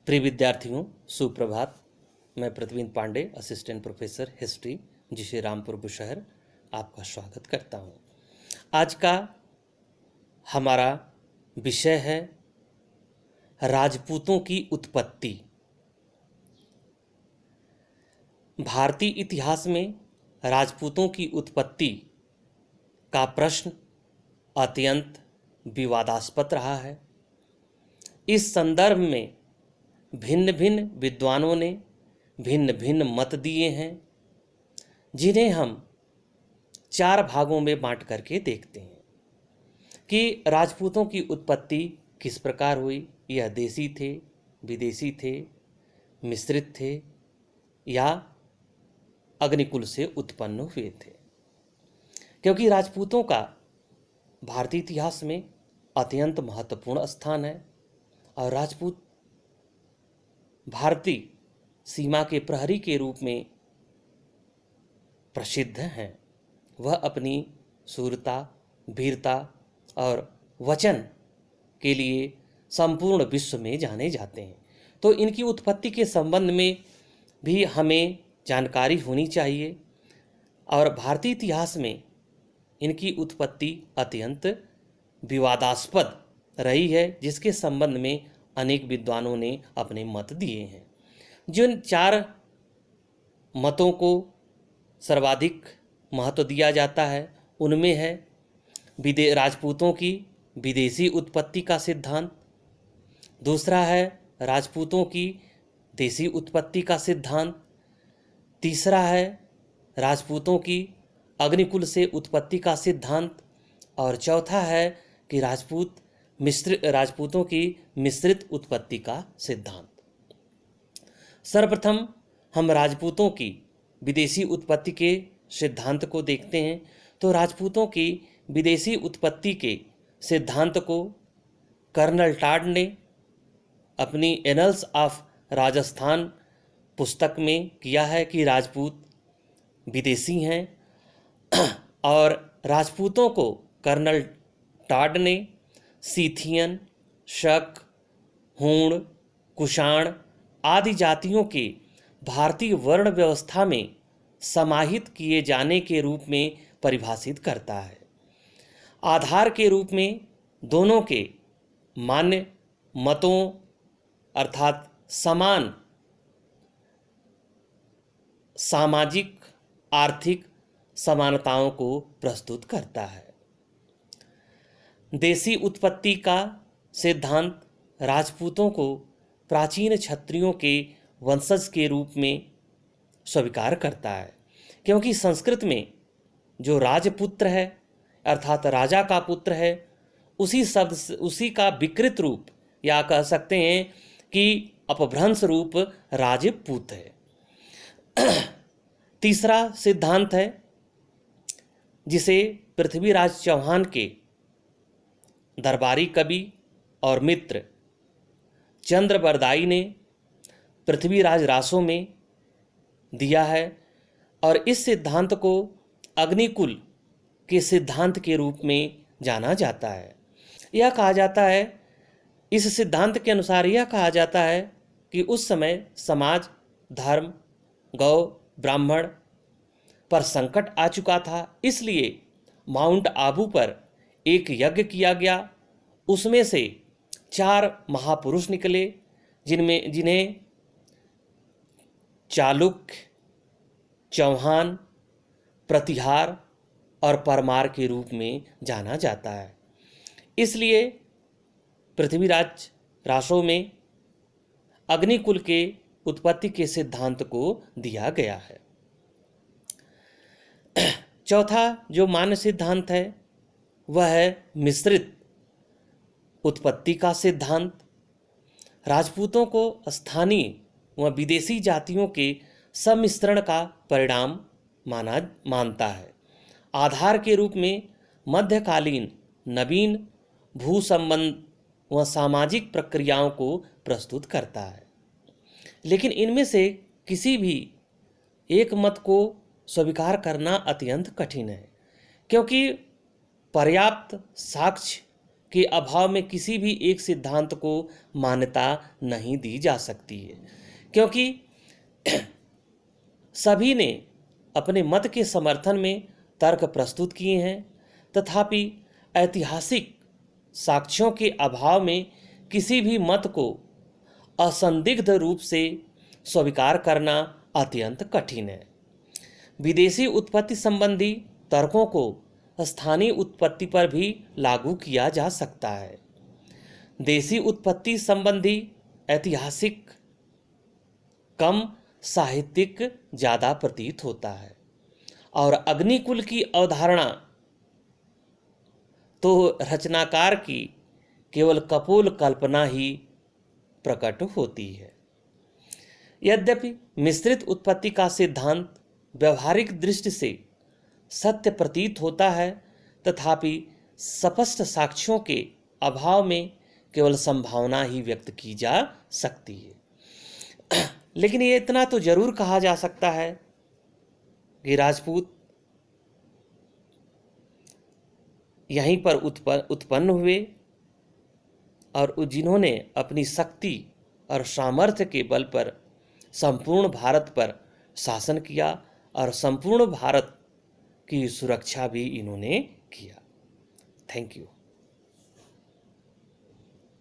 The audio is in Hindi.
प्रिय विद्यार्थियों, सुप्रभात। मैं प्रतिबिंब पांडे, असिस्टेंट प्रोफेसर हिस्ट्री, जी श्री रामपुर बुशहर, आपका स्वागत करता हूं। आज का हमारा विषय है राजपूतों की उत्पत्ति। भारतीय इतिहास में राजपूतों की उत्पत्ति का प्रश्न अत्यंत विवादास्पद रहा है। इस संदर्भ में भिन्न भिन्न विद्वानों ने भिन्न भिन्न मत दिए हैं, जिन्हें हम 4 भागों में बांट करके देखते हैं कि राजपूतों की उत्पत्ति किस प्रकार हुई। यह देसी थे, विदेशी थे, मिश्रित थे या अग्निकुल से उत्पन्न हुए थे। क्योंकि राजपूतों का भारतीय इतिहास में अत्यंत महत्वपूर्ण स्थान है और राजपूत भारतीय सीमा के प्रहरी के रूप में प्रसिद्ध हैं। वह अपनी शूरता, वीरता और वचन के लिए संपूर्ण विश्व में जाने जाते हैं। तो इनकी उत्पत्ति के संबंध में भी हमें जानकारी होनी चाहिए और भारतीय इतिहास में इनकी उत्पत्ति अत्यंत विवादास्पद रही है, जिसके संबंध में अनेक विद्वानों ने अपने मत दिए हैं। जिन 4 मतों को सर्वाधिक महत्व दिया जाता है उनमें है राजपूतों की विदेशी उत्पत्ति का सिद्धांत, दूसरा है राजपूतों की देसी उत्पत्ति का सिद्धांत, तीसरा है राजपूतों की अग्निकुल से उत्पत्ति का सिद्धांत और चौथा है कि राजपूतों की मिश्रित उत्पत्ति का सिद्धांत। सर्वप्रथम हम राजपूतों की विदेशी उत्पत्ति के सिद्धांत को देखते हैं। तो राजपूतों की विदेशी उत्पत्ति के सिद्धांत को कर्नल टॉड ने अपनी एनल्स ऑफ राजस्थान पुस्तक में किया है कि राजपूत विदेशी हैं और राजपूतों को कर्नल टॉड ने सीथियन, शक, हूण, कुषाण आदि जातियों के भारतीय वर्ण व्यवस्था में समाहित किए जाने के रूप में परिभाषित करता है। आधार के रूप में दोनों के मान्य मतों अर्थात समान सामाजिक आर्थिक समानताओं को प्रस्तुत करता है। देसी उत्पत्ति का सिद्धांत राजपूतों को प्राचीन क्षत्रियों के वंशज के रूप में स्वीकार करता है, क्योंकि संस्कृत में जो राजपुत्र है अर्थात राजा का पुत्र है, उसी का विकृत रूप या कह सकते हैं कि अपभ्रंश रूप राजपूत है। तीसरा सिद्धांत है जिसे पृथ्वीराज चौहान के दरबारी कवि और मित्र चंद्रबरदाई ने पृथ्वीराज रासों में दिया है और इस सिद्धांत को अग्निकुल के सिद्धांत के रूप में जाना जाता है। यह कहा जाता है, इस सिद्धांत के अनुसार यह कहा जाता है कि उस समय समाज, धर्म, गौ, ब्राह्मण पर संकट आ चुका था, इसलिए माउंट आबू पर एक यज्ञ किया गया। उसमें से 4 महापुरुष निकले जिन्हें चालुक्य, चौहान, प्रतिहार और परमार के रूप में जाना जाता है। इसलिए पृथ्वीराज रासों में अग्निकुल के उत्पत्ति के सिद्धांत को दिया गया है। चौथा जो मान्य सिद्धांत है वह है मिश्रित उत्पत्ति का सिद्धांत। राजपूतों को स्थानीय व विदेशी जातियों के सम्मिश्रण का परिणाम मानता है। आधार के रूप में मध्यकालीन नवीन भू संबंध व सामाजिक प्रक्रियाओं को प्रस्तुत करता है। लेकिन इनमें से किसी भी एक मत को स्वीकार करना अत्यंत कठिन है, क्योंकि पर्याप्त साक्ष्य के अभाव में किसी भी एक सिद्धांत को मान्यता नहीं दी जा सकती है, क्योंकि सभी ने अपने मत के समर्थन में तर्क प्रस्तुत किए हैं। तथापि ऐतिहासिक साक्ष्यों के अभाव में किसी भी मत को असंदिग्ध रूप से स्वीकार करना अत्यंत कठिन है। विदेशी उत्पत्ति संबंधी तर्कों को स्थानीय उत्पत्ति पर भी लागू किया जा सकता है। देशी उत्पत्ति संबंधी ऐतिहासिक कम, साहित्यिक ज़्यादा प्रतीत होता है, और अग्निकुल की अवधारणा तो रचनाकार की केवल कपोल कल्पना ही प्रकट होती है। यद्यपि मिश्रित उत्पत्ति का सिद्धांत व्यवहारिक दृष्टि से सत्य प्रतीत होता है, तथापि स्पष्ट साक्ष्यों के अभाव में केवल संभावना ही व्यक्त की जा सकती है। लेकिन ये इतना तो जरूर कहा जा सकता है कि राजपूत यहीं पर उत्पन्न हुए, और जिन्होंने अपनी शक्ति और सामर्थ्य के बल पर संपूर्ण भारत पर शासन किया, और संपूर्ण भारत की सुरक्षा भी इन्होंने किया। Thank you.